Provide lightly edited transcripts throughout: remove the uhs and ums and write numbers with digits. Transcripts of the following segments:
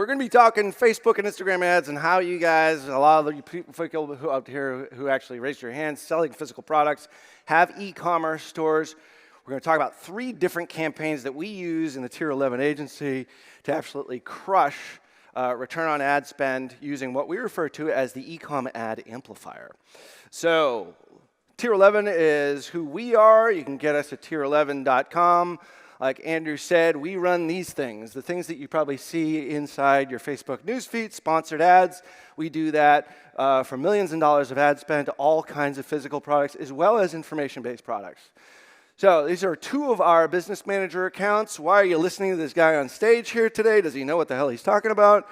we're going to be talking Facebook and Instagram ads and how you guys, a lot of you people who out here who actually raised your hands selling physical products, have e-commerce stores. We're going to talk about 3 different campaigns that we use in the Tier 11 agency to absolutely crush return on ad spend using what we refer to as the e-com ad amplifier. So Tier 11 is who we are. You can get us at tiereleven.com. Like Andrew said, we run these things, the things that you probably see inside your Facebook newsfeed, sponsored ads. We do that for millions of dollars of ad spend to all kinds of physical products as well as information-based products. So these are 2 of our business manager accounts. Why are you listening to this guy on stage here today? Does he know what the hell he's talking about?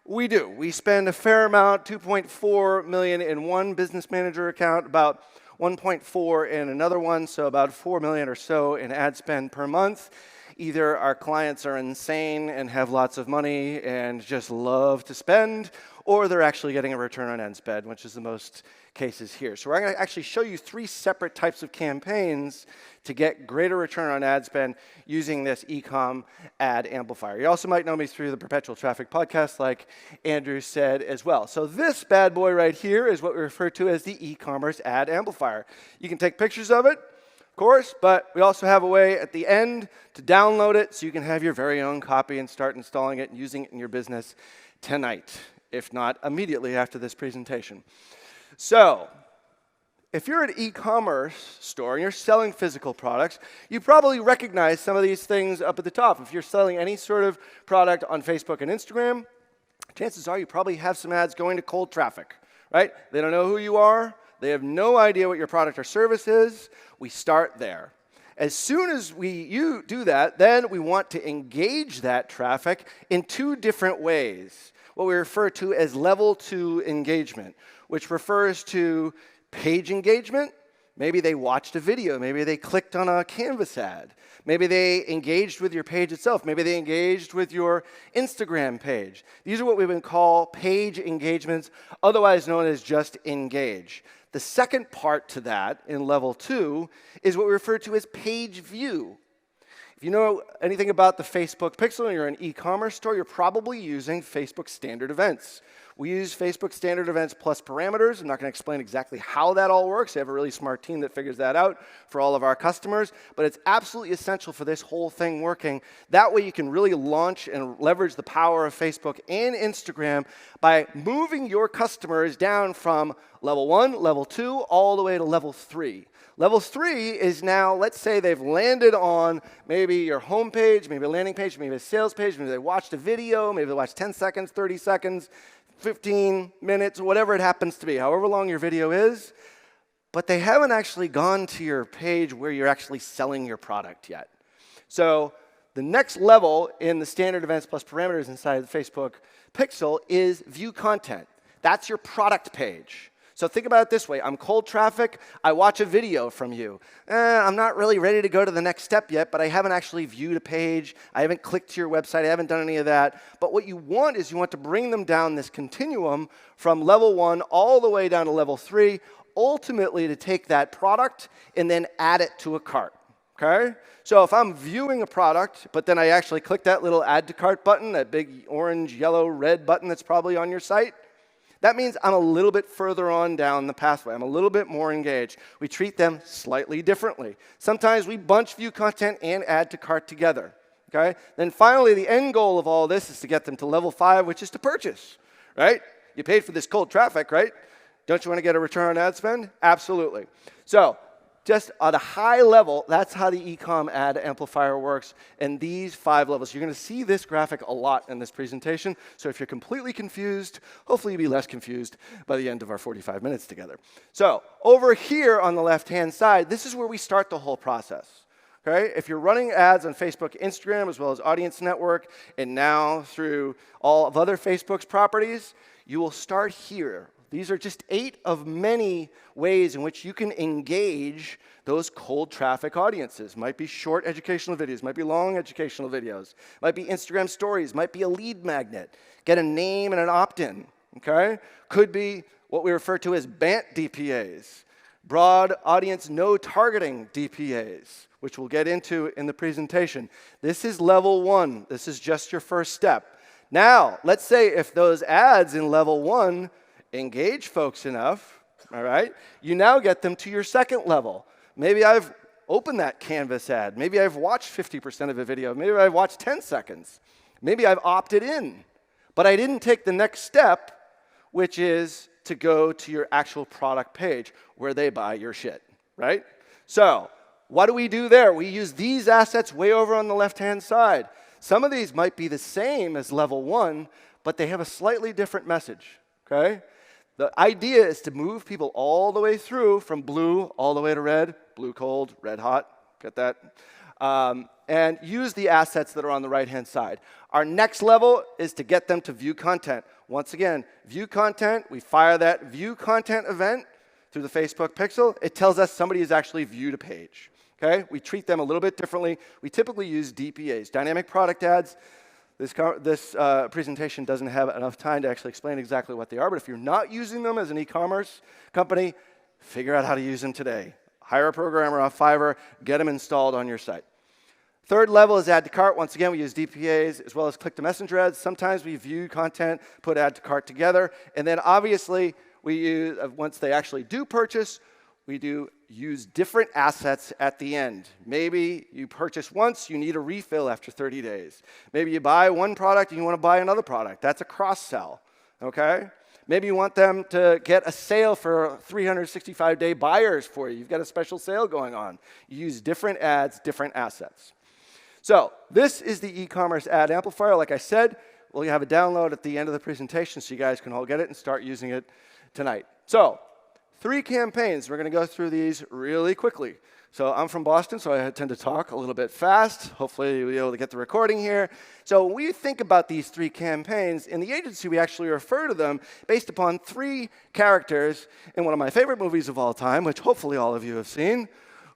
We do. We spend a fair amount, $2.4 million in one business manager account, about 1.4 in another one, so about $4 million or so in ad spend per month. Either our clients are insane and have lots of money and just love to spend, or they're actually getting a return on ad spend, which is the most cases here. So we're going to actually show you 3 separate types of campaigns to get greater return on ad spend using this e-com ad amplifier. You also might know me through the Perpetual Traffic podcast, like Andrew said as well. So this bad boy right here is what we refer to as the e-commerce ad amplifier. You can take pictures of it, of course, but we also have a way at the end to download it so you can have your very own copy and start installing it and using it in your business tonight, if not immediately after this presentation. So if you're an e-commerce store and you're selling physical products, you probably recognize some of these things up at the top. If you're selling any sort of product on Facebook and Instagram, chances are you probably have some ads going to cold traffic, right? They don't know who you are. They have no idea what your product or service is. We start there. As soon as you do that, then we want to engage that traffic in 2 different ways, what we refer to as level 2 engagement, which refers to page engagement. Maybe they watched a video. Maybe they clicked on a Canvas ad. Maybe they engaged with your page itself. Maybe they engaged with your Instagram page. These are what we would call page engagements, otherwise known as just engage. The second part to that in level 2 is what we refer to as page view. If you know anything about the Facebook pixel and you're an e-commerce store, you're probably using Facebook standard events. We use Facebook standard events plus parameters. I'm not going to explain exactly how that all works. I have a really smart team that figures that out for all of our customers. But it's absolutely essential for this whole thing working. That way you can really launch and leverage the power of Facebook and Instagram by moving your customers down from level 1, level 2, all the way to level 3. Level 3 is now, let's say they've landed on maybe your home page, maybe a landing page, maybe a sales page, maybe they watched a video, maybe they watched 10 seconds, 30 seconds, 15 minutes, whatever it happens to be, however long your video is, but they haven't actually gone to your page where you're actually selling your product yet. So the next level in the standard events plus parameters inside the Facebook pixel is view content. That's your product page. So think about it this way. I'm cold traffic. I watch a video from you. I'm not really ready to go to the next step yet, but I haven't actually viewed a page. I haven't clicked to your website. I haven't done any of that. But what you want is you want to bring them down this continuum from level 1 all the way down to level 3, ultimately to take that product and then add it to a cart. Okay? So if I'm viewing a product, but then I actually click that little add to cart button, that big orange, yellow, red button that's probably on your site, that means I'm a little bit further on down the pathway. I'm a little bit more engaged. We treat them slightly differently. Sometimes we bunch view content and add to cart together. Okay? Then finally, the end goal of all this is to get them to level 5, which is to purchase. Right? You paid for this cold traffic, right? Don't you want to get a return on ad spend? Absolutely. So just at a high level, that's how the e-com ad amplifier works in these 5 levels. You're going to see this graphic a lot in this presentation. So if you're completely confused, hopefully you'll be less confused by the end of our 45 minutes together. So over here on the left-hand side, this is where we start the whole process. Okay? If you're running ads on Facebook, Instagram, as well as Audience Network, and now through all of other Facebook's properties, you will start here. These are just 8 of many ways in which you can engage those cold traffic audiences. Might be short educational videos, might be long educational videos, might be Instagram stories, might be a lead magnet, get a name and an opt-in, okay? Could be what we refer to as BANT DPAs, broad audience no targeting DPAs, which we'll get into in the presentation. This is level 1. This is just your first step. Now, let's say if those ads in level 1 engage folks enough, all right, you now get them to your second level. Maybe I've opened that Canvas ad. Maybe I've watched 50% of a video. Maybe I've watched 10 seconds. Maybe I've opted in. But I didn't take the next step, which is to go to your actual product page where they buy your shit, right? So what do we do there? We use these assets way over on the left-hand side. Some of these might be the same as level 1, but they have a slightly different message, okay? The idea is to move people all the way through from blue all the way to red, blue cold, red hot, get that? And use the assets that are on the right-hand side. Our next level is to get them to view content. Once again, view content, we fire that view content event through the Facebook pixel. It tells us somebody has actually viewed a page, okay? We treat them a little bit differently. We typically use DPAs, dynamic product ads. This presentation doesn't have enough time to actually explain exactly what they are, but if you're not using them as an e-commerce company, figure out how to use them today. Hire a programmer off Fiverr, get them installed on your site. Third level is add to cart. Once again, we use DPAs as well as click-to-messenger ads. Sometimes we view content, put add to cart together, and then obviously we use, once they actually do purchase, we do use different assets at the end. Maybe you purchase once, you need a refill after 30 days. Maybe you buy one product and you want to buy another product. That's a cross-sell, okay? Maybe you want them to get a sale for 365-day buyers for you. You've got a special sale going on. You use different ads, different assets. So this is the e-commerce ad amplifier. Like I said, we'll have a download at the end of the presentation so you guys can all get it and start using it tonight. So 3 campaigns. We're going to go through these really quickly. So I'm from Boston, so I tend to talk a little bit fast. Hopefully you'll be able to get the recording here. So when we think about these 3 campaigns, in the agency we actually refer to them based upon 3 characters in one of my favorite movies of all time, which hopefully all of you have seen.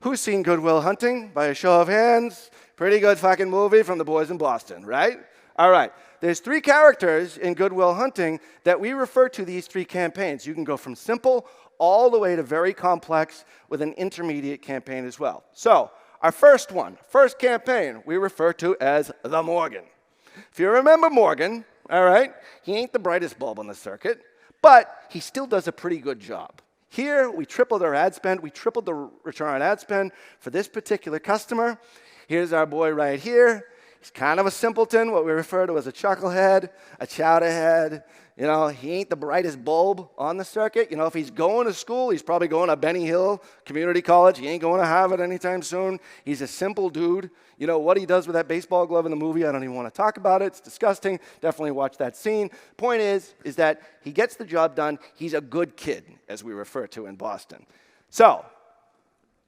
Who's seen Good Will Hunting? By a show of hands. Pretty good fucking movie from the boys in Boston, right? All right. There's 3 characters in Good Will Hunting that we refer to these 3 campaigns. You can go from simple all the way to very complex with an intermediate campaign as well. So our first campaign, we refer to as the Morgan. If you remember Morgan, all right, he ain't the brightest bulb on the circuit, but he still does a pretty good job. Here, we tripled our ad spend. We tripled the return on ad spend for this particular customer. Here's our boy right here. He's kind of a simpleton, what we refer to as a chucklehead, a chowderhead. You know, he ain't the brightest bulb on the circuit. You know, if he's going to school, he's probably going to Benny Hill Community College. He ain't going to Harvard anytime soon. He's a simple dude. You know, what he does with that baseball glove in the movie, I don't even want to talk about it. It's disgusting. Definitely watch that scene. Point is that he gets the job done. He's a good kid, as we refer to in Boston. So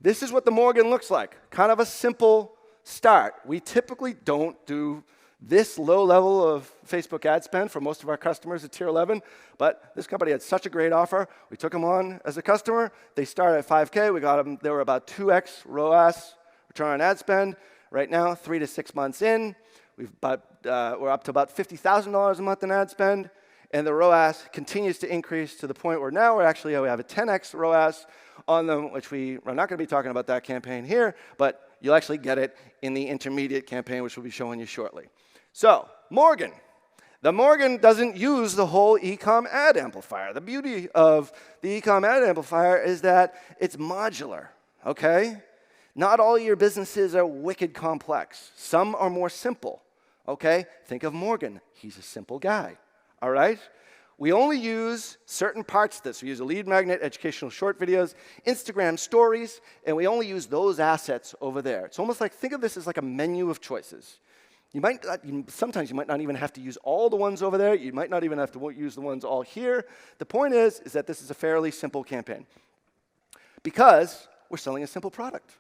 this is what the Morgan looks like. Kind of a simple start. We typically don't do this low level of Facebook ad spend for most of our customers at Tier 11, but this company had such a great offer. We took them on as a customer. They started at $5K. We got them. They were about 2x ROAS, return on ad spend. Right now, 3 to 6 months in, we're up to about $50,000 a month in ad spend, and the ROAS continues to increase to the point where now we have a 10x ROAS on them, which we're not going to be talking about that campaign here, but you'll actually get it in the intermediate campaign, which we'll be showing you shortly. So, Morgan. The Morgan doesn't use the whole e-com ad amplifier. The beauty of the e-com ad amplifier is that it's modular, okay? Not all your businesses are wicked complex. Some are more simple, okay? Think of Morgan. He's a simple guy, all right? We only use certain parts of this. We use a lead magnet, educational short videos, Instagram stories, and we only use those assets over there. It's almost like, think of this as like a menu of choices. Sometimes you might not even have to use all the ones over there. You might not even have to use the ones all here. The point is that this is a fairly simple campaign because we're selling a simple product.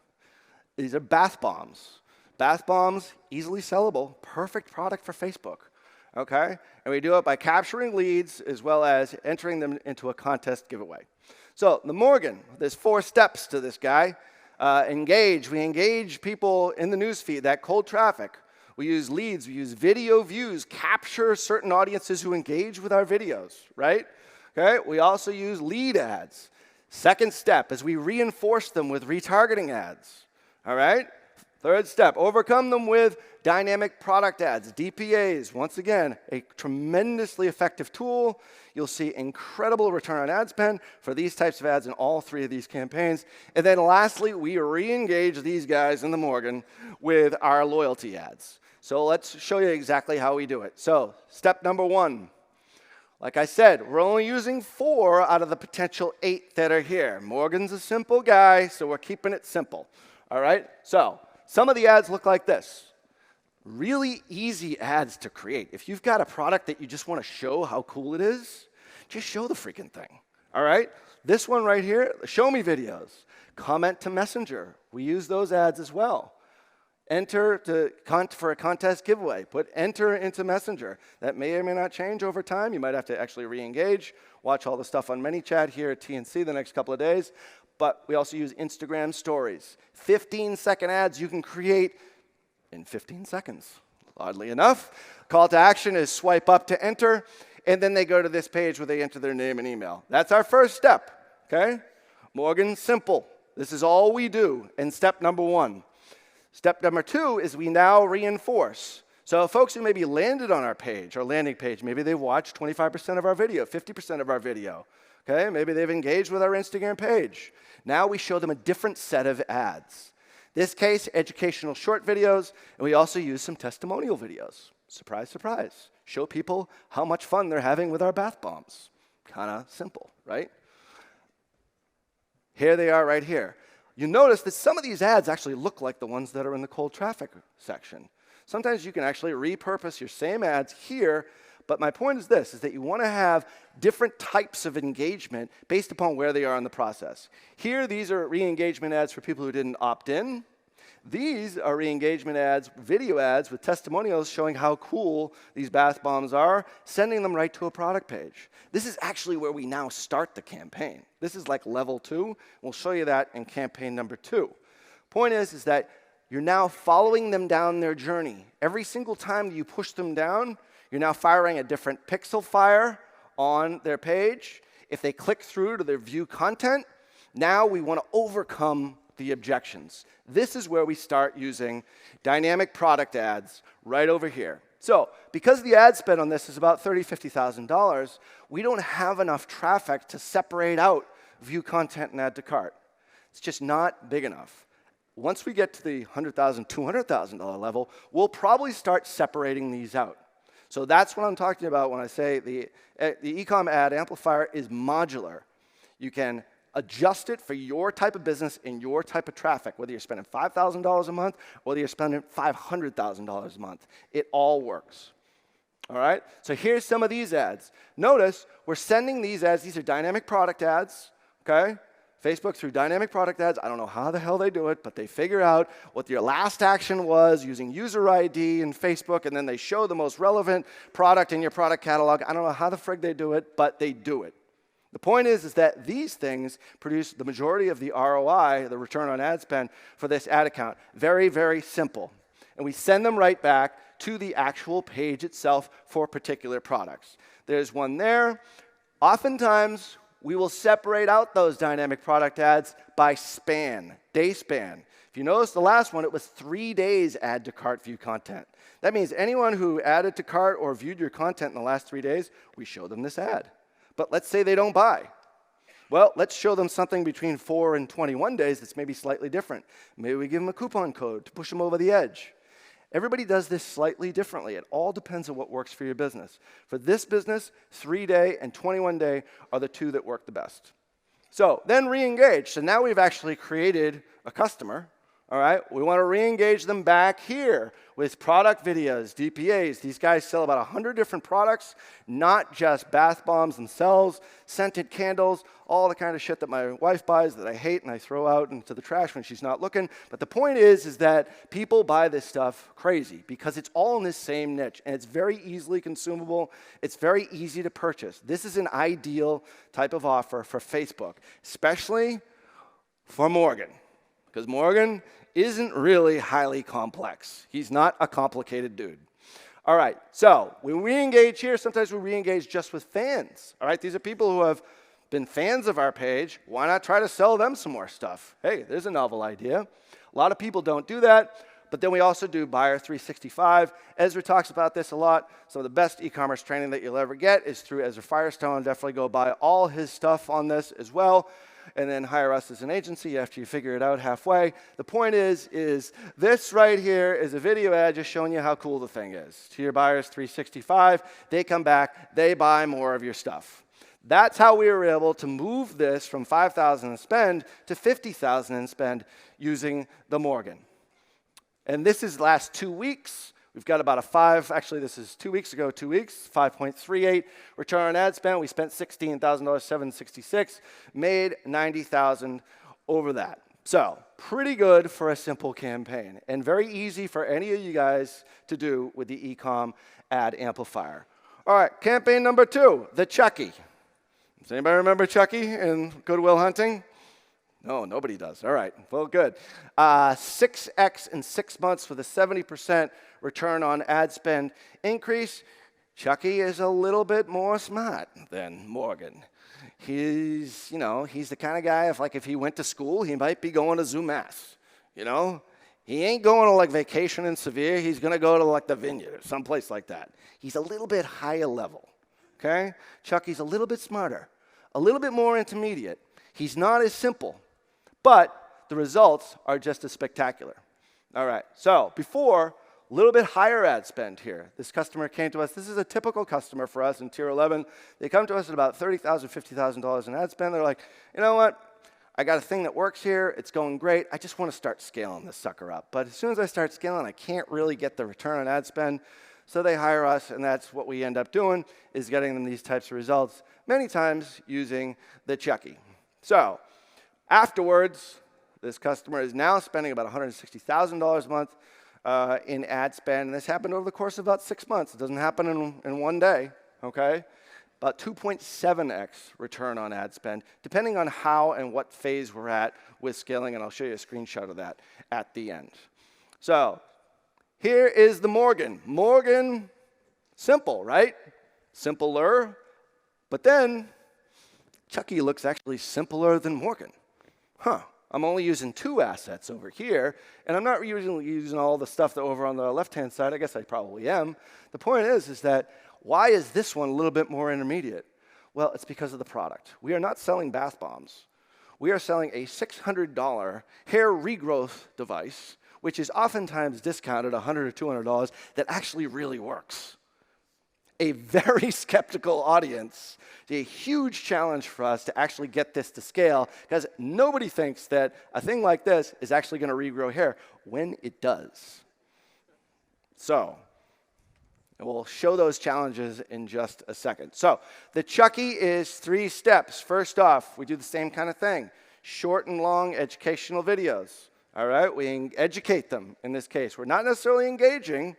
These are bath bombs. Bath bombs, easily sellable, perfect product for Facebook, okay? And we do it by capturing leads as well as entering them into a contest giveaway. So the Morgan, there's 4 steps to this guy. Engage. We engage people in the newsfeed, that cold traffic. We use leads, we use video views, capture certain audiences who engage with our videos, right? Okay, we also use lead ads. Second step is we reinforce them with retargeting ads, all right? Third step, overcome them with dynamic product ads, DPAs. Once again, a tremendously effective tool. You'll see incredible return on ad spend for these types of ads in all three of these campaigns. And then lastly, we re-engage these guys in the Morgan with our loyalty ads. So let's show you exactly how we do it. So step number 1. Like I said, we're only using 4 out of the potential 8 that are here. Morgan's a simple guy, so we're keeping it simple. All right? So some of the ads look like this. Really easy ads to create. If you've got a product that you just want to show how cool it is, just show the freaking thing. All right? This one right here, show me videos. Comment to Messenger. We use those ads as well. Enter for a contest giveaway. Put enter into Messenger. That may or may not change over time. You might have to actually re-engage. Watch all the stuff on ManyChat here at TNC the next couple of days. But we also use Instagram stories. 15-second ads you can create in 15 seconds. Oddly enough, call to action is swipe up to enter, and then they go to this page where they enter their name and email. That's our first step, okay? Morgan, simple. This is all we do in step number 1. Step number 2 is we now reinforce. So folks who maybe landed on our page, our landing page, maybe they watched 25% of our video, 50% of our video. Okay? Maybe they've engaged with our Instagram page. Now we show them a different set of ads. This case, educational short videos, and we also use some testimonial videos. Surprise, surprise. Show people how much fun they're having with our bath bombs. Kind of simple, right? Here they are right here. You notice that some of these ads actually look like the ones that are in the cold traffic section. Sometimes you can actually repurpose your same ads here, but my point is this, is that you want to have different types of engagement based upon where they are in the process. Here, these are re-engagement ads for people who didn't opt in. These are re-engagement ads, video ads with testimonials showing how cool these bath bombs are, sending them right to a product page. This is actually where we now start the campaign. This is like level 2. We'll show you that in campaign number 2. Point is that you're now following them down their journey. Every single time that you push them down, you're now firing a different pixel fire on their page. If they click through to their view content, now we want to overcome the objections. This is where we start using dynamic product ads right over here. So because the ad spend on this is about $30,000, $50,000, we don't have enough traffic to separate out view content and add to cart. It's just not big ecom Once we get to the $100,000, $200,000 level, we'll probably start separating these out. So that's what I'm talking about when I say the e-com ad amplifier is modular. You can adjust it for your type of business and your type of traffic, whether you're spending $5,000 a month, or whether you're spending $500,000 a month. It all works. All right? So here's some of these ads. Notice we're sending these ads. These are dynamic product ads, okay? Facebook through dynamic product ads. I don't know how the hell they do it, but they figure out what your last action was using user ID in Facebook, and then they show the most relevant product in your product catalog. I don't know how the frig they do it, but they do it. The point is that these things produce the majority of the ROI, the return on ad spend, for this ad account. Very, very simple. And we send them right back to the actual page itself for particular products. There's one there. Oftentimes, we will separate out those dynamic product ads by span, day span. If you notice the last one, it was 3 days add to cart view content. That means anyone who added to cart or viewed your content in the last 3 days, we show them this ad. But let's say they don't buy. Well, let's show them something between 4 and 21 days that's maybe slightly different. Maybe we give them a coupon code to push them over the edge. Everybody does this slightly differently. It all depends on what works for your business. For this business, 3-day and 21-day are the two that work the best. So then re-engage. So now we've actually created a customer. All right, we want to re-engage them back here with product videos, DPAs. These guys sell about 100 different products, not just bath bombs themselves, scented candles, all the kind of shit that my wife buys that I hate and I throw out into the trash when she's not looking. But the point is that people buy this stuff crazy because it's all in this same niche, and it's very easily consumable. It's very easy to purchase. This is an ideal type of offer for Facebook, especially for Morgan, because Morgan isn't really highly complex. He's not a complicated dude. All right, so when we engage here, sometimes we re-engage just with fans. All right, these are people who have been fans of our page. Why not try to sell them some more stuff? Hey, there's a novel idea. A lot of people don't do that. But then we also do Buyer 365. Ezra talks about this a lot. Some of the best e-commerce training that you'll ever get is through Ezra Firestone. Definitely go buy all his stuff on this as well. And then hire us as an agency after you figure it out halfway. The point is this right here is a video ad just showing you how cool the thing is. To your Buyers 365, they come back, they buy more of your stuff. That's how we were able to move this from $5,000 in spend to $50,000 in spend using the Morgan. And this is last 2 weeks. We've got about actually this is 2 weeks ago, 5.38 return on ad spend. We spent $16,000, $766, made $90,000 over that. So pretty good for a simple campaign and very easy for any of you guys to do with the e-com ad amplifier. All right, campaign number 2, the Chuckie. Does anybody remember Chuckie in Good Will Hunting? No, nobody does. All right, well, good. 6x in 6 months with a 70% return on ad spend increase. Chuckie is a little bit more smart than Morgan. He's the kind of guy, if he went to school, he might be going to ZooMass, He ain't going to, vacation in Seville. He's going to go to, the Vineyard or someplace like that. He's a little bit higher level, okay? Chuckie's a little bit smarter, a little bit more intermediate. He's not as simple, but the results are just as spectacular. All right, so before, a little bit higher ad spend here. This customer came to us. This is a typical customer for us in Tier 11. They come to us at about $30,000, $50,000 in ad spend. They're like, you know what? I got a thing that works here. It's going great. I just want to start scaling this sucker up. But as soon as I start scaling, I can't really get the return on ad spend. So they hire us, and that's what we end up doing, is getting them these types of results, many times using the Chuckie. So afterwards, this customer is now spending about $160,000 a month in ad spend, and this happened over the course of about 6 months. It doesn't happen in one day, okay? About 2.7x return on ad spend, depending on how and what phase we're at with scaling, and I'll show you a screenshot of that at the end. So here is the Morgan. Morgan, simple, right? Simpler, but then Chuckie looks actually simpler than Morgan. I'm only using 2 assets over here, and I'm not using all the stuff that over on the left-hand side. I guess I probably am. The point is that why is this one a little bit more intermediate? Well, it's because of the product. We are not selling bath bombs. We are selling a $600 hair regrowth device, which is oftentimes discounted $100 or $200, that actually really works. A very skeptical audience. It's a huge challenge for us to actually get this to scale, because nobody thinks that a thing like this is actually going to regrow hair when it does. So we'll show those challenges in just a second. So the Chuckie is 3 steps. First off, we do the same kind of thing. Short and long educational videos. All right, we educate them in this case. We're not necessarily engaging,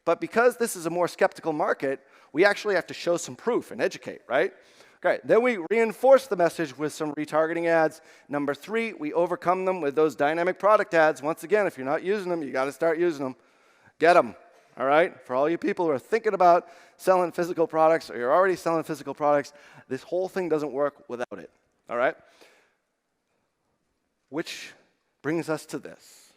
but because this is a more skeptical market, we actually have to show some proof and educate, right? Okay, then we reinforce the message with some retargeting ads. Number 3, we overcome them with those dynamic product ads. Once again, if you're not using them, you got to start using them. Get them, all right? For all you people who are thinking about selling physical products, or you're already selling physical products, this whole thing doesn't work without it, all right? Which brings us to this.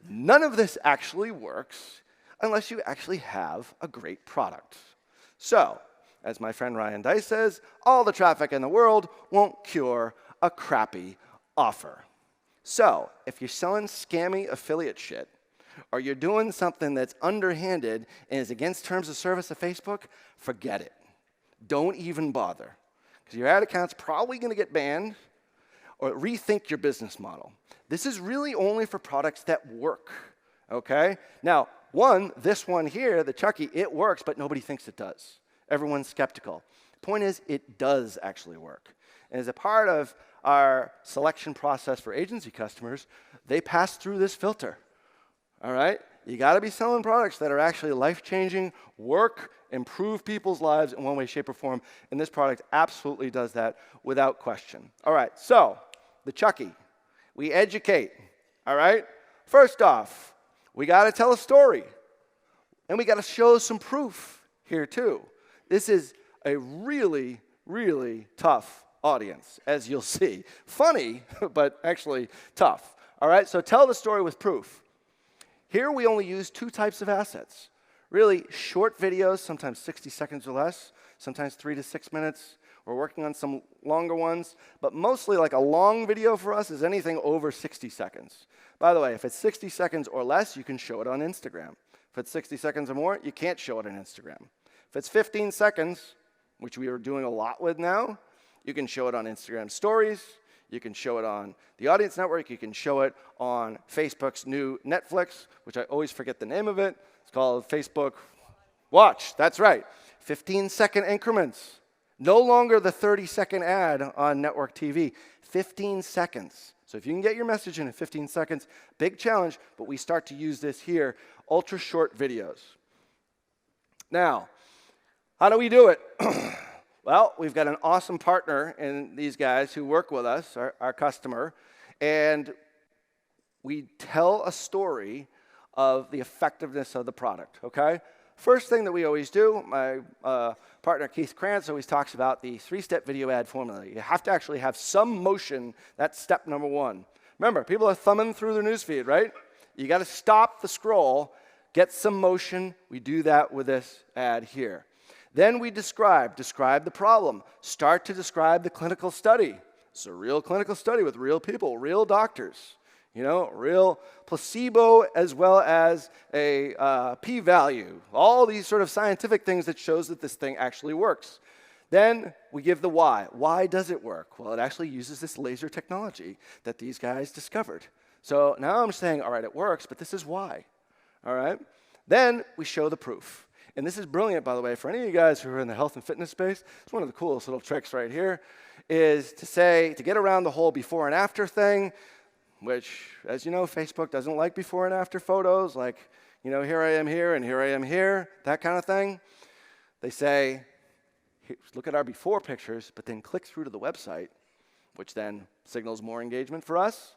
None of this actually works unless you actually have a great product. So, as my friend Ryan Dice says, all the traffic in the world won't cure a crappy offer. So, if you're selling scammy affiliate shit, or you're doing something that's underhanded and is against terms of service of Facebook, forget it. Don't even bother. Because your ad account's probably going to get banned, or rethink your business model. This is really only for products that work, okay? Now, this one here, the Chuckie, it works, but nobody thinks it does. Everyone's skeptical. Point is, it does actually work. And as a part of our selection process for agency customers, they pass through this filter, all right? You got to be selling products that are actually life-changing, work, improve people's lives in one way, shape, or form, and this product absolutely does that without question. All right, so the Chuckie, we educate, all right? First off, we got to tell a story, and we got to show some proof here too. This is a really, really tough audience, as you'll see. Funny, but actually tough. All right, so tell the story with proof. Here we only use two types of assets. Really short videos, sometimes 60 seconds or less, sometimes 3 to 6 minutes. We're working on some longer ones, but mostly like a long video for us is anything over 60 seconds. By the way, if it's 60 seconds or less, you can show it on Instagram. If it's 60 seconds or more, you can't show it on Instagram. If it's 15 seconds, which we are doing a lot with now, you can show it on Instagram stories, you can show it on the Audience Network, you can show it on Facebook's new Netflix, which I always forget the name of it. It's called Facebook Watch, that's right. 15-second increments. No longer the 30-second ad on network TV, 15 seconds. So if you can get your message in 15 seconds, big challenge, but we start to use this here, ultra short videos. Now, how do we do it? Well, we've got an awesome partner in these guys who work with us, our customer, and we tell a story of the effectiveness of the product, okay? First thing that we always do, my partner Keith Krantz always talks about the 3-step video ad formula. You have to actually have some motion. That's step number 1. Remember, people are thumbing through their newsfeed, right? You got to stop the scroll, get some motion. We do that with this ad here. Then we describe the problem. Start to describe the clinical study. It's a real clinical study with real people, real doctors. You know, real placebo as well as a p-value. All these sort of scientific things that shows that this thing actually works. Then we give the why. Why does it work? Well, it actually uses this laser technology that these guys discovered. So now I'm saying, all right, it works, but this is why. All right? Then we show the proof. And this is brilliant, by the way, for any of you guys who are in the health and fitness space. It's one of the coolest little tricks right here, is to get around the whole before and after thing, which, as you know, Facebook doesn't like before and after photos, like, you know, here I am here and here I am here, that kind of thing. They say, look at our before pictures, but then click through to the website, which then signals more engagement for us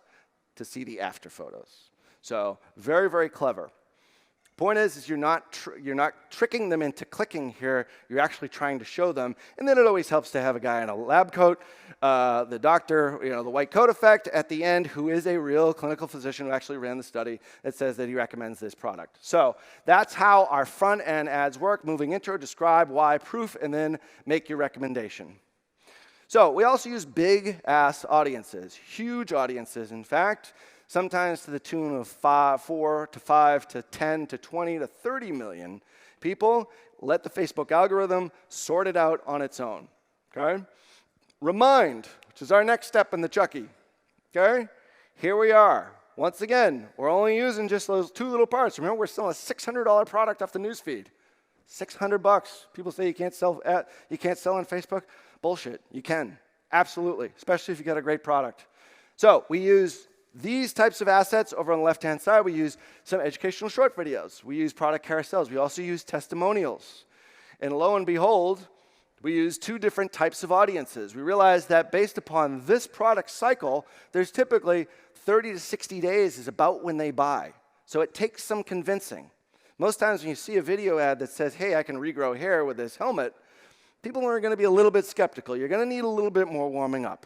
to see the after photos. So very, very clever. Point is you're not tricking them into clicking here. You're actually trying to show them. And then it always helps to have a guy in a lab coat, the doctor, you know, the white coat effect at the end, who is a real clinical physician who actually ran the study that says that he recommends this product. So that's how our front end ads work. Moving intro, describe, why, proof, and then make your recommendation. So we also use big ass audiences, huge audiences, in fact. Sometimes to the tune of 4 to 5 to 10 to 20 to 30 million people. Let the Facebook algorithm sort it out on its own, okay? Remind, which is our next step in the Chuckie, okay? Here we are. Once again, we're only using just those 2 little parts. Remember, we're selling a $600 product off the newsfeed. $600. People say you can't sell on Facebook. Bullshit. You can. Absolutely. Especially if you got a great product. So we use these types of assets over on the left-hand side. We use some educational short videos. We use product carousels. We also use testimonials. And lo and behold, we use 2 different types of audiences. We realize that based upon this product cycle, there's typically 30 to 60 days is about when they buy. So it takes some convincing. Most times when you see a video ad that says, hey, I can regrow hair with this helmet, people are going to be a little bit skeptical. You're going to need a little bit more warming up.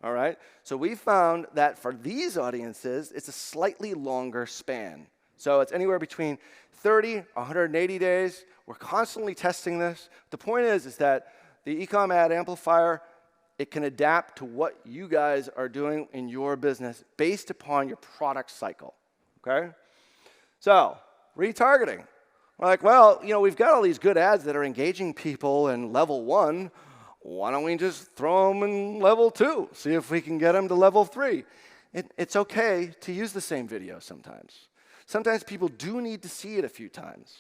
All right? So we found that for these audiences, it's a slightly longer span. So it's anywhere between 30, 180 days. We're constantly testing this. The point is that the e-com ad amplifier, it can adapt to what you guys are doing in your business based upon your product cycle. Okay? So, retargeting. We're like, well, you know, we've got all these good ads that are engaging people in level 1. Why don't we just throw them in level 2, see if we can get them to level 3? It's okay to use the same video sometimes. Sometimes people do need to see it a few times.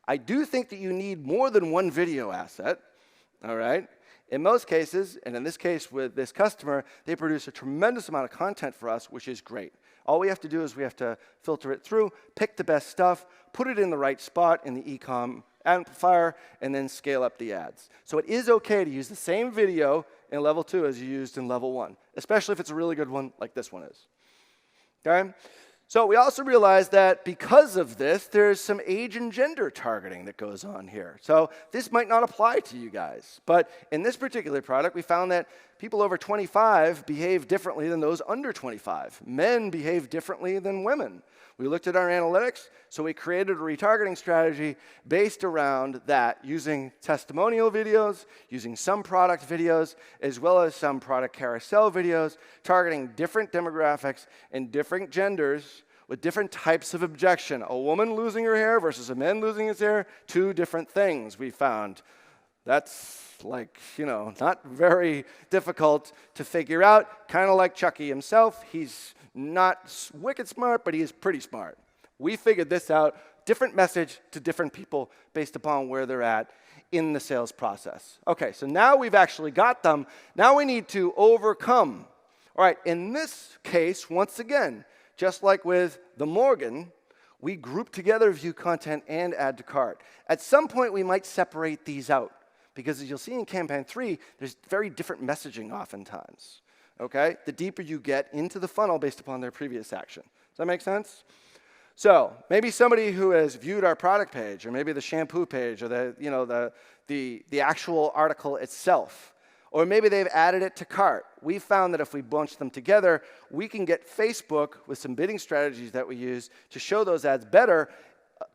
I do think that you need more than 1 video asset, all right? In most cases, and in this case with this customer, they produce a tremendous amount of content for us, which is great. All we have to do is we have to filter it through, pick the best stuff, put it in the right spot in the e-com amplifier, and then scale up the ads. So it is okay to use the same video in level 2 as you used in level 1, especially if it's a really good one like this one is. Okay? So we also realized that because of this, there's some age and gender targeting that goes on here. So this might not apply to you guys, but in this particular product, we found that people over 25 behave differently than those under 25. Men behave differently than women. We looked at our analytics, so we created a retargeting strategy based around that, using testimonial videos, using some product videos, as well as some product carousel videos, targeting different demographics and different genders with different types of objection. A woman losing her hair versus a man losing his hair, two different things we found. That's like, not very difficult to figure out. Kind of like Chuckie himself. He's not wicked smart, but he is pretty smart. We figured this out. Different message to different people based upon where they're at in the sales process. Okay, so now we've actually got them. Now we need to overcome. All right, in this case, once again, just like with the Morgan, we group together view content and add to cart. At some point, we might separate these out, because as you'll see in campaign 3, there's very different messaging oftentimes, okay? The deeper you get into the funnel based upon their previous action. Does that make sense? So maybe somebody who has viewed our product page, or maybe the shampoo page, or the actual article itself, or maybe they've added it to cart. We found that if we bunch them together, we can get Facebook with some bidding strategies that we use to show those ads better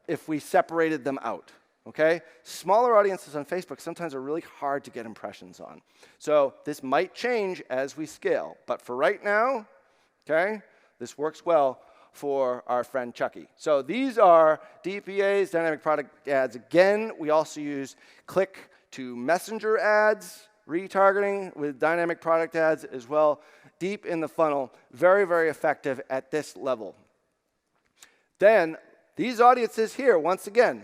if we separated them out. Okay? Smaller audiences on Facebook sometimes are really hard to get impressions on. So this might change as we scale. But for right now, okay, this works well for our friend Chuckie. So these are DPAs, dynamic product ads. Again, we also use click to messenger ads, retargeting with dynamic product ads as well, deep in the funnel. Very, very effective at this level. Then these audiences here, once again,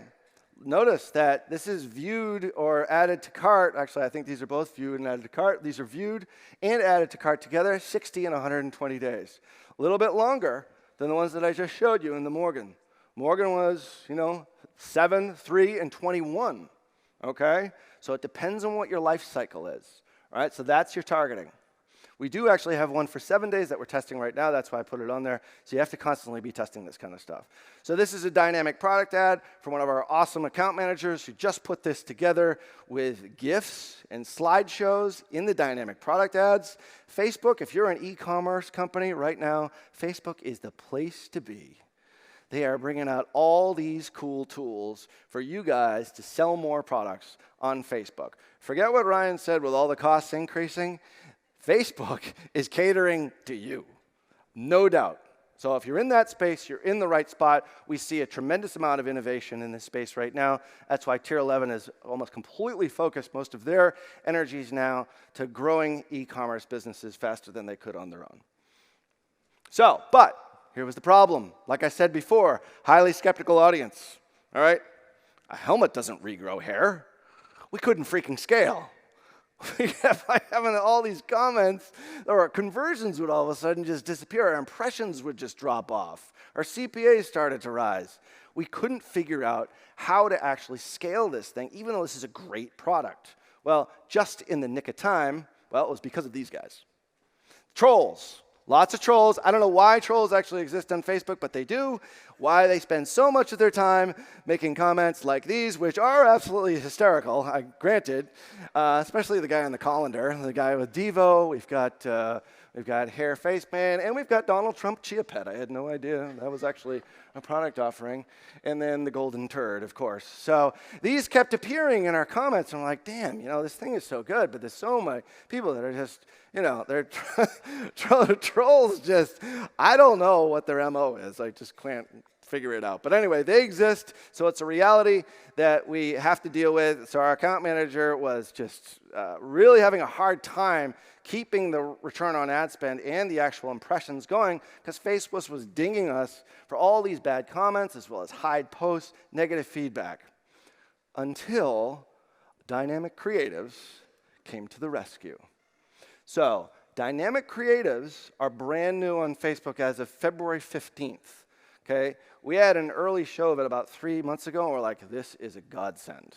notice that this is viewed or added to cart. Actually, I think these are both viewed and added to cart. These are viewed and added to cart together, 60 and 120 days. A little bit longer than the ones that I just showed you in the Morgan. Morgan was, 7, 3, and 21, okay? So it depends on what your life cycle is, all right? So that's your targeting. We do actually have one for 7 days that we're testing right now. That's why I put it on there. So you have to constantly be testing this kind of stuff. So this is a dynamic product ad from one of our awesome account managers who just put this together with GIFs and slideshows in the dynamic product ads. Facebook, if you're an e-commerce company right now, Facebook is the place to be. They are bringing out all these cool tools for you guys to sell more products on Facebook. Forget what Ryan said with all the costs increasing. Facebook is catering to you, no doubt. So if you're in that space, you're in the right spot. We see a tremendous amount of innovation in this space right now. That's why Tier 11 is almost completely focused most of their energies now to growing e-commerce businesses faster than they could on their own. So, but here was the problem. Like I said before, highly skeptical audience, all right? A helmet doesn't regrow hair. We couldn't freaking scale. By having all these comments, our conversions would all of a sudden just disappear. Our impressions would just drop off. Our CPAs started to rise. We couldn't figure out how to actually scale this thing, even though this is a great product. Well, just in the nick of time, well, it was because of these guys. Trolls. Lots of trolls. I don't know why trolls actually exist on Facebook, but they do. Why they spend so much of their time making comments like these, which are absolutely hysterical, granted, especially the guy on the colander, the guy with Devo. We've got Hair Face Man, and we've got Donald Trump Chia Pet. I had no idea that was actually a product offering. And then the Golden Turd, of course. So these kept appearing in our comments. I'm like, damn, this thing is so good, but there's so many people that are just, they're trolls just, I don't know what their MO is. I just can't figure it out. But anyway, they exist, so it's a reality that we have to deal with. So our account manager was just really having a hard time keeping the return on ad spend and the actual impressions going because Facebook was dinging us for all these bad comments as well as hide posts, negative feedback, until dynamic creatives came to the rescue. So dynamic creatives are brand new on Facebook as of February 15th. Okay? We had an early show of it about 3 months ago, and we're like, this is a godsend.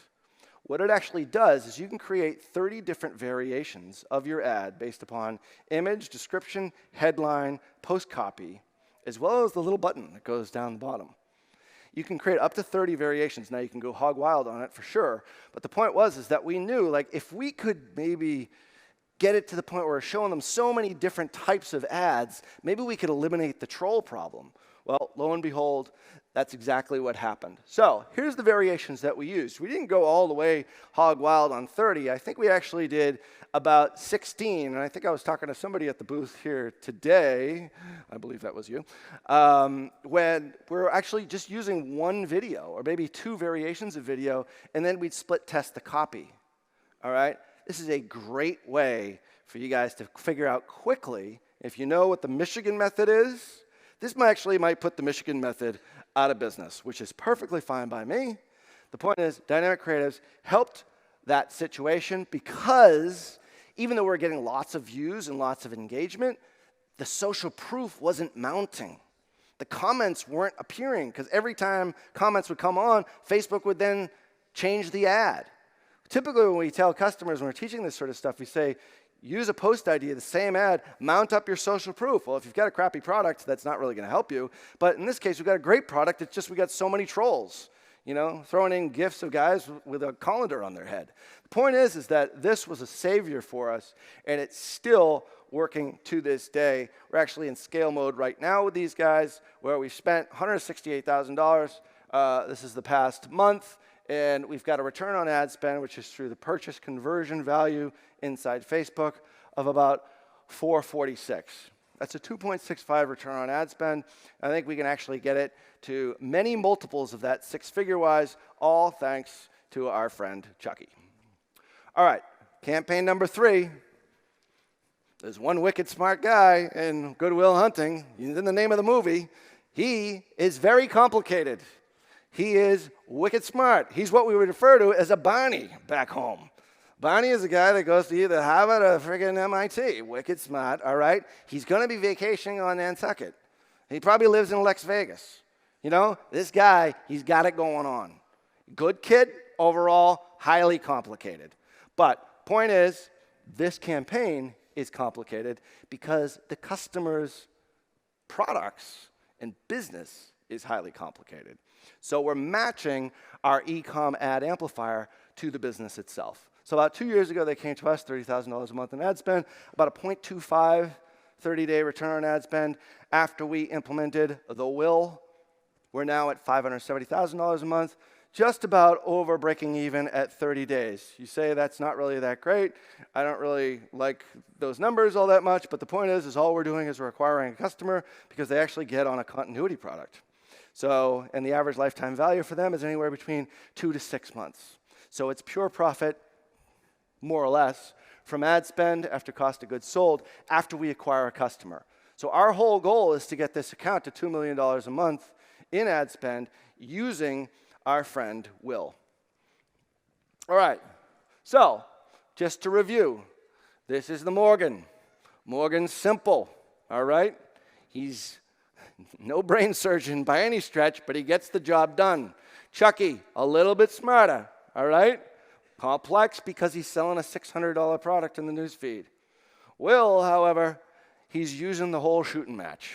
What it actually does is you can create 30 different variations of your ad based upon image, description, headline, post copy, as well as the little button that goes down the bottom. You can create up to 30 variations. Now, you can go hog wild on it for sure, but the point is that we knew, like, if we could maybe get it to the point where we're showing them so many different types of ads, maybe we could eliminate the troll problem. Well, lo and behold, that's exactly what happened. So here's the variations that we used. We didn't go all the way hog wild on 30. I think we actually did about 16. And I think I was talking to somebody at the booth here today, I believe that was you, when we're actually just using one video or maybe two variations of video, and then we'd split test the copy. All right? This is a great way for you guys to figure out quickly, if you know what the Michigan method is. This might put the Michigan method out of business, which is perfectly fine by me. The point is, dynamic creatives helped that situation because even though we're getting lots of views and lots of engagement, the social proof wasn't mounting. The comments weren't appearing because every time comments would come on, Facebook would then change the ad. Typically, when we tell customers, when we're teaching this sort of stuff, we say, use a post ID of the same ad, mount up your social proof. Well, if you've got a crappy product, that's not really going to help you. But in this case, we've got a great product. It's just we got so many trolls, you know, throwing in GIFs of guys with a colander on their head. The point is that this was a savior for us, and it's still working to this day. We're actually in scale mode right now with these guys, where we've spent $168,000. This is the past month. And we've got a return on ad spend, which is through the purchase conversion value inside Facebook, of about 446. That's a 2.65 return on ad spend. I think we can actually get it to many multiples of that, six-figure-wise, all thanks to our friend Chuckie. All right, campaign number 3. There's one wicked smart guy in Good Will Hunting. He's in the name of the movie. He is very complicated. He is wicked smart. He's what we would refer to as a Barney back home. Barney is a guy that goes to either Harvard or friggin' MIT. Wicked smart, all right? He's going to be vacationing on Nantucket. He probably lives in Las Vegas. You know, this guy, he's got it going on. Good kid, overall, highly complicated. But point is, this campaign is complicated because the customer's products and business is highly complicated. So we're matching our e-com ad amplifier to the business itself. So about 2 years ago, they came to us, $30,000 a month in ad spend, about a 0.25 30-day return on ad spend. After we implemented the Will, we're now at $570,000 a month, just about over breaking even at 30 days. You say that's not really that great. I don't really like those numbers all that much, but the point is all we're doing is we're acquiring a customer because they actually get on a continuity product. So, and the average lifetime value for them is anywhere between 2 to 6 months. So it's pure profit, more or less, from ad spend after cost of goods sold after we acquire a customer. So our whole goal is to get this account to $2 million a month in ad spend using our friend Will. All right, so just to review, this is the Morgan. Morgan's simple, all right? He's no brain surgeon by any stretch, but he gets the job done. Chuckie, a little bit smarter, all right? Complex because he's selling a $600 product in the newsfeed. Will, however, he's using the whole shooting match.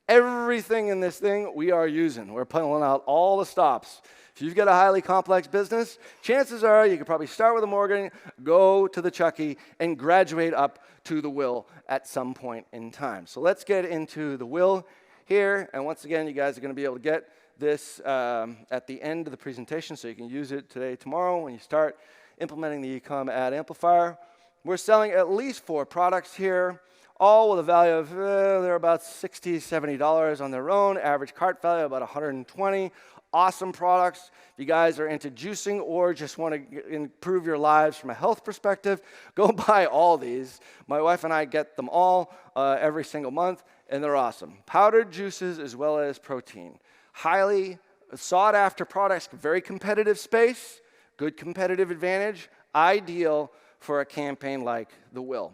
Everything in this thing we are using. We're pulling out all the stops. If you've got a highly complex business, chances are you could probably start with a Morgan, go to the Chuckie, and graduate up to the Will at some point in time. So let's get into the Will here. And once again, you guys are going to be able to get this at the end of the presentation, so you can use it today, tomorrow, when you start implementing the e-com ad amplifier. We're selling at least 4 products here, all with a value of, they're about $60, $70 on their own, average cart value about $120. Awesome products. If you guys are into juicing or just want to improve your lives from a health perspective, go buy all these. My wife and I get them all every single month, and they're awesome. Powdered juices as well as protein. Highly sought-after products, very competitive space, good competitive advantage, ideal for a campaign like the Will.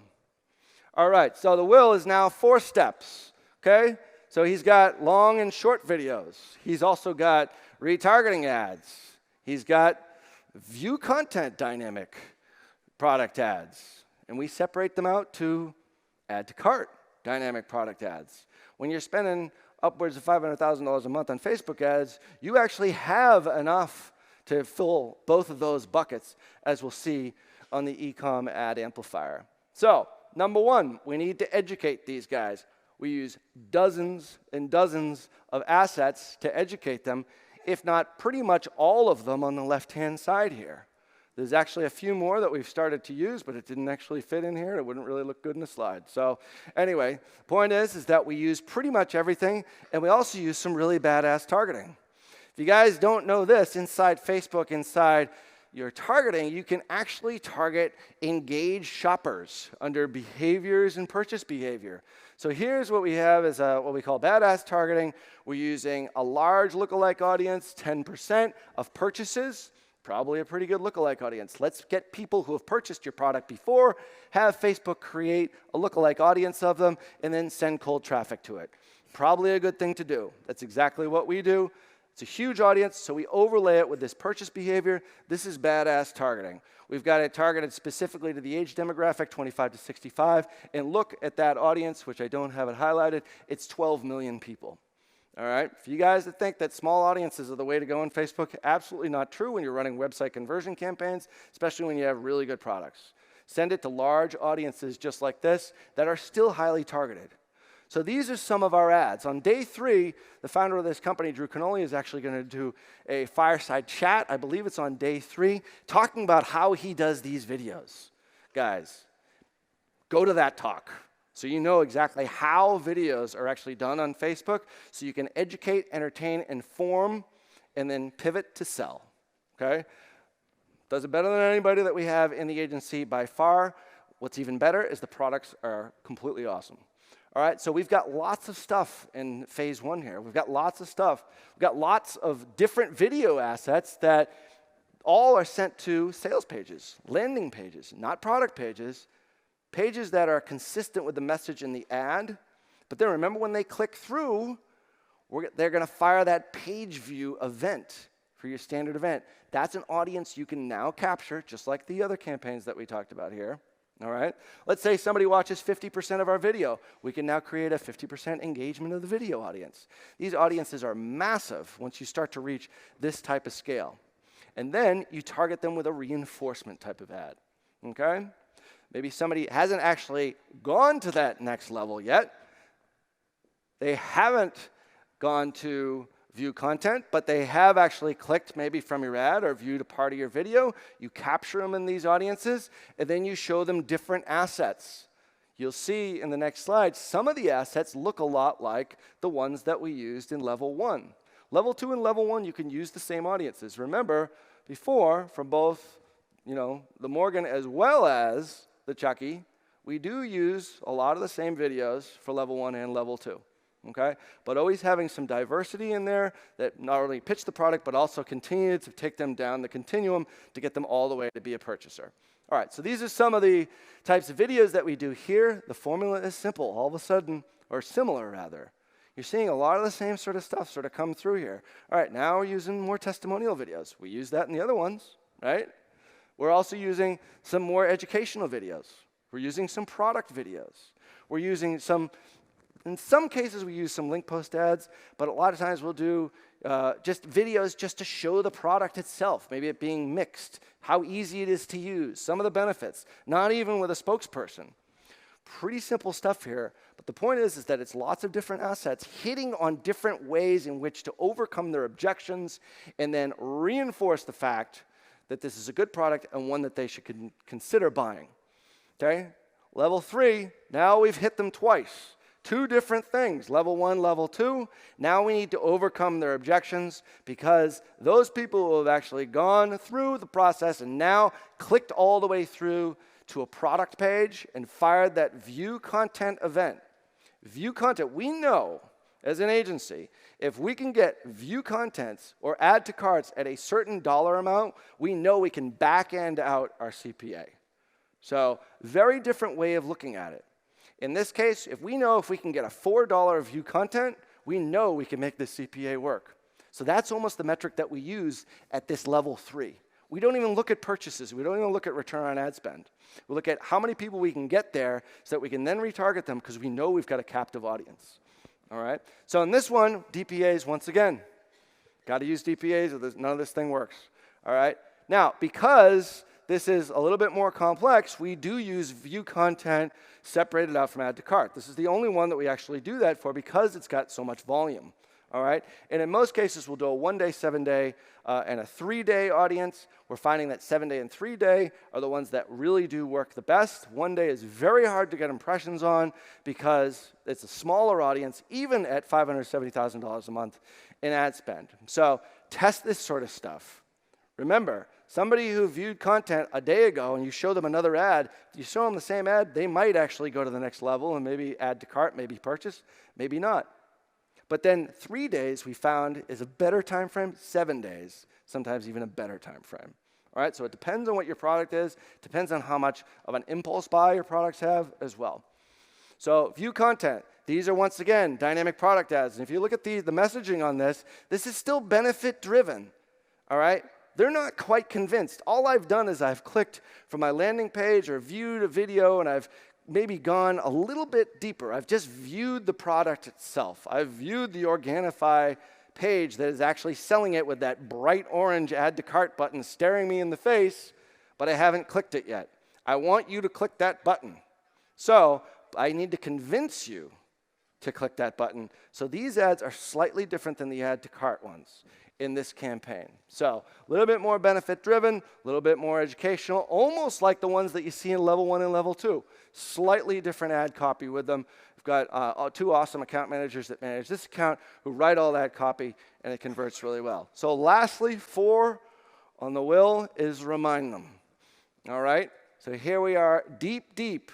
All right, so the Will is now 4 steps, okay? So he's got long and short videos. He's also got retargeting ads. He's got view content dynamic product ads. And we separate them out to add to cart dynamic product ads. When you're spending upwards of $500,000 a month on Facebook ads, you actually have enough to fill both of those buckets, as we'll see on the e-com ad amplifier. So, number 1, we need to educate these guys. We use dozens and dozens of assets to educate them, if not pretty much all of them on the left-hand side here. There's actually a few more that we've started to use, but it didn't actually fit in here. It wouldn't really look good in a slide. So anyway, the point is that we use pretty much everything, and we also use some really badass targeting. If you guys don't know this, inside Facebook, inside your targeting, you can actually target engaged shoppers under behaviors and purchase behavior. So here's what we have is what we call badass targeting. We're using a large lookalike audience, 10% of purchases. Probably a pretty good lookalike audience. Let's get people who have purchased your product before, have Facebook create a lookalike audience of them, and then send cold traffic to it. Probably a good thing to do. That's exactly what we do. It's a huge audience, so we overlay it with this purchase behavior. This is badass targeting. We've got it targeted specifically to the age demographic, 25 to 65, and look at that audience, which I don't have it highlighted. It's 12 million people. All right, for you guys that think that small audiences are the way to go on Facebook, absolutely not true when you're running website conversion campaigns, especially when you have really good products. Send it to large audiences just like this that are still highly targeted. So these are some of our ads. On day 3, the founder of this company, Drew Canoli, is actually going to do a fireside chat. I believe it's on day 3, talking about how he does these videos. Guys, go to that talk. So you know exactly how videos are actually done on Facebook, so you can educate, entertain, inform, and then pivot to sell, okay? Does it better than anybody that we have in the agency by far. What's even better is the products are completely awesome. All right, so we've got lots of stuff in phase 1 here. We've got lots of stuff. We've got lots of different video assets that all are sent to sales pages, landing pages, not product pages, pages that are consistent with the message in the ad. But then remember, when they click through, they're going to fire that page view event for your standard event. That's an audience you can now capture, just like the other campaigns that we talked about here. All right? Let's say somebody watches 50% of our video. We can now create a 50% engagement of the video audience. These audiences are massive once you start to reach this type of scale. And then you target them with a reinforcement type of ad. Okay? Maybe somebody hasn't actually gone to that next level yet. They haven't gone to view content, but they have actually clicked maybe from your ad or viewed a part of your video. You capture them in these audiences, and then you show them different assets. You'll see in the next slide, some of the assets look a lot like the ones that we used in level 1. Level 2 and level 1, you can use the same audiences. Remember, before, from both the Morgan as well as the Chuckie, we do use a lot of the same videos for level 1 and level 2. Okay? But always having some diversity in there that not only pitch the product, but also continue to take them down the continuum to get them all the way to be a purchaser. All right, so these are some of the types of videos that we do here. The formula is simple, all of a sudden, or similar rather. You're seeing a lot of the same sort of stuff sort of come through here. All right, now we're using more testimonial videos. We use that in the other ones, right? We're also using some more educational videos. We're using some product videos. We're using in some cases we use some link post ads, but a lot of times we'll do just videos just to show the product itself, maybe it being mixed, how easy it is to use, some of the benefits, not even with a spokesperson. Pretty simple stuff here, but the point is that it's lots of different assets hitting on different ways in which to overcome their objections and then reinforce the fact that this is a good product and one that they should consider buying. Okay? Level 3, now we've hit them twice. 2 different things, level 1, level 2. Now we need to overcome their objections because those people who have actually gone through the process and now clicked all the way through to a product page and fired that view content event. View content, we know as an agency, if we can get view contents or add to carts at a certain dollar amount, we know we can back end out our CPA. So very different way of looking at it. In this case, if we can get a $4 view content, we know we can make this CPA work. So that's almost the metric that we use at this level 3. We don't even look at purchases. We don't even look at return on ad spend. We look at how many people we can get there so that we can then retarget them because we know we've got a captive audience. All right? So in this one, DPAs, once again. Got to use DPAs or none of this thing works. All right? Now, because this is a little bit more complex, we do use view content separated out from add to cart. This is the only one that we actually do that for because it's got so much volume. All right? And in most cases, we'll do a 1-day, 7-day, and a 3-day audience. We're finding that 7-day and 3-day are the ones that really do work the best. 1 day is very hard to get impressions on because it's a smaller audience, even at $570,000 a month in ad spend. So test this sort of stuff. Remember, somebody who viewed content a day ago and you show them another ad, you show them the same ad, they might actually go to the next level and maybe add to cart, maybe purchase, maybe not. But then 3 days we found is a better time frame, 7 days, sometimes even a better time frame. All right, so it depends on what your product is, depends on how much of an impulse buy your products have as well. So view content, these are once again dynamic product ads. And if you look at the messaging on this, this is still benefit driven. All right, they're not quite convinced. All I've done is I've clicked from my landing page or viewed a video and I've maybe gone a little bit deeper. I've just viewed the product itself. I've viewed the Organifi page that is actually selling it with that bright orange add to cart button staring me in the face, but I haven't clicked it yet. I want you to click that button. So I need to convince you to click that button. So these ads are slightly different than the add to cart ones in this campaign. So a little bit more benefit driven, a little bit more educational, almost like the ones that you see in level 1 and level 2. Slightly different ad copy with them. We've got 2 awesome account managers that manage this account who write all that copy, and it converts really well. So lastly, 4 on the will is remind them. All right? So here we are deep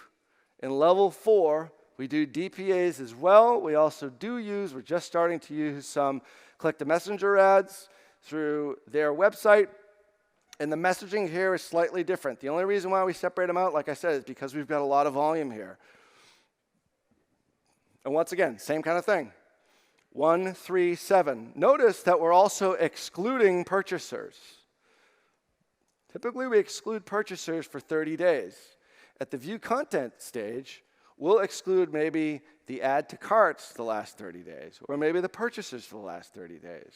in level 4. We do DPAs as well. We also we're just starting to use some click-to-messenger ads through their website. And the messaging here is slightly different. The only reason why we separate them out, like I said, is because we've got a lot of volume here. And once again, same kind of thing. 1, 3, 7. Notice that we're also excluding purchasers. Typically, we exclude purchasers for 30 days. At the view content stage, we'll exclude maybe the add to carts the last 30 days, or maybe the purchasers for the last 30 days.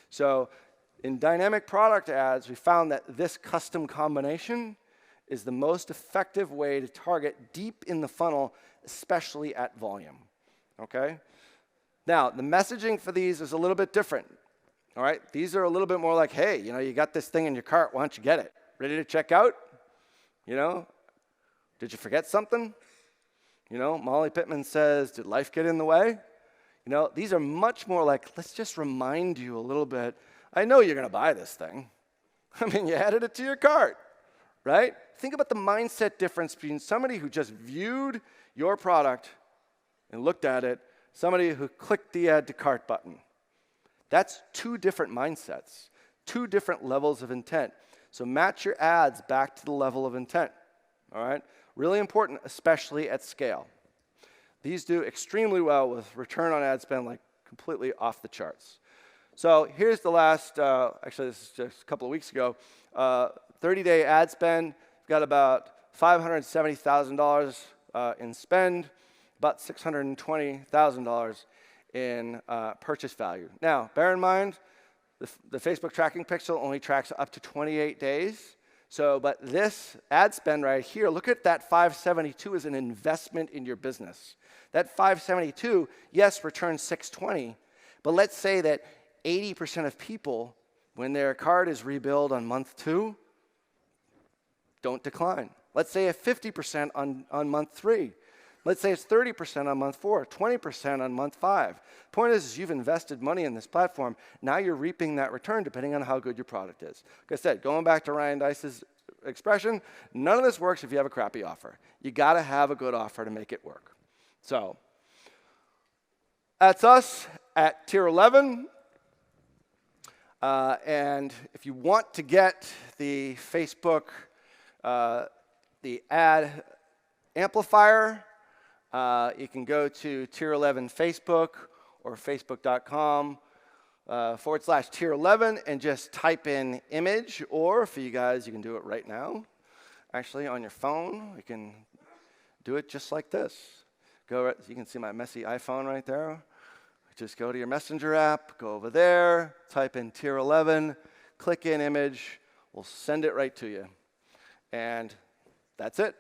So in dynamic product ads, we found that this custom combination is the most effective way to target deep in the funnel, especially at volume. Okay? Now, the messaging for these is a little bit different. All right? These are a little bit more like, hey, you got this thing in your cart, why don't you get it? Ready to check out? Did you forget something? Molly Pittman says, did life get in the way? These are much more like, let's just remind you a little bit. I know you're going to buy this thing. You added it to your cart, right? Think about the mindset difference between somebody who just viewed your product and looked at it, somebody who clicked the add to cart button. That's 2 different mindsets, 2 different levels of intent. So match your ads back to the level of intent, all right? Really important, especially at scale. These do extremely well with return on ad spend, like completely off the charts. So here's the last, actually this is just a couple of weeks ago, 30-day ad spend. We've got about $570,000 in spend, about $620,000 in purchase value. Now, bear in mind, the Facebook tracking pixel only tracks up to 28 days. But this ad spend right here, look at that 572 as an investment in your business. That 572, yes, returns 620, but let's say that 80% of people, when their card is rebilled on month 2, don't decline. Let's say a 50% on month 3. Let's say it's 30% on month 4, 20% on month 5. Point is you've invested money in this platform. Now you're reaping that return depending on how good your product is. Like I said, going back to Ryan Dice's expression, none of this works if you have a crappy offer. You got to have a good offer to make it work. So that's us at Tier 11. And if you want to get the Facebook, the ad amplifier, you can go to Tier 11 Facebook or facebook.com/Tier 11 and just type in image, or for you guys, you can do it right now. Actually, on your phone, you can do it just like this. You can see my messy iPhone right there. Just go to your Messenger app, go over there, type in Tier 11, click in image, we'll send it right to you. And that's it.